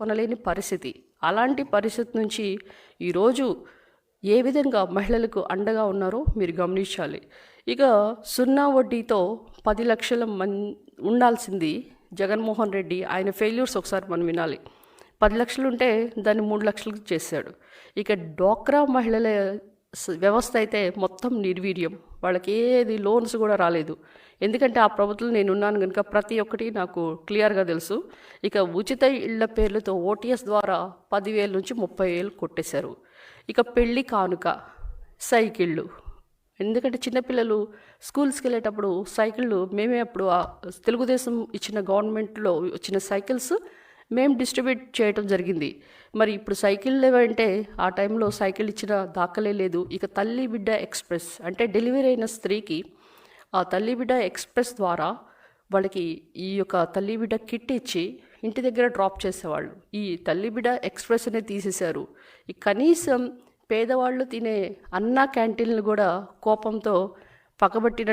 కొనలేని పరిస్థితి. అలాంటి పరిస్థితి నుంచి ఈరోజు ఏ విధంగా మహిళలకు అండగా ఉన్నారో మీరు గమనించాలి. ఇక సున్నా వడ్డీతో 10 లక్షల ఉండాల్సింది జగన్మోహన్ రెడ్డి ఆయన ఫెయిల్యూర్స్ ఒకసారి మనం వినాలి. 10 లక్షలు ఉంటే దాన్ని 3 లక్షలకు చేశాడు. ఇక డ్వాక్రా మహిళల వ్యవస్థ అయితే మొత్తం నిర్వీర్యం. వాళ్ళకి ఏది లోన్స్ కూడా రాలేదు. ఎందుకంటే ఆ ప్రభుత్వం నేను ఉన్నాను కనుక ప్రతి ఒక్కటి నాకు క్లియర్గా తెలుసు. ఇక ఉచిత ఇళ్ల పేర్లతో ఓటీఎస్ ద్వారా 10,000 నుంచి 30,000 కొట్టేశారు. ఇక పెళ్లి కానుక సైకిళ్ళు, ఎందుకంటే చిన్నపిల్లలు స్కూల్స్కి వెళ్ళేటప్పుడు సైకిళ్ళు మేమే అప్పుడు తెలుగుదేశం ఇచ్చిన గవర్నమెంట్లో వచ్చిన సైకిల్స్ మేము డిస్ట్రిబ్యూట్ చేయటం జరిగింది. మరి ఇప్పుడు సైకిల్ లేవంటే ఆ టైంలో సైకిల్ ఇచ్చిన దాఖలే లేదు. ఇక తల్లి బిడ్డ ఎక్స్ప్రెస్ అంటే డెలివరీ అయిన స్త్రీకి ఆ తల్లి బిడ్డ ఎక్స్ప్రెస్ ద్వారా వాళ్ళకి ఈ యొక్క తల్లి బిడ్డ కిట్ ఇచ్చి ఇంటి దగ్గర డ్రాప్ చేసేవాళ్ళు. ఈ తల్లి బిడ్డ ఎక్స్ప్రెస్ అనేది తీసేశారు. ఈ కనీసం పేదవాళ్ళు తినే అన్న క్యాంటీన్లు కూడా కోపంతో పక్కబట్టిన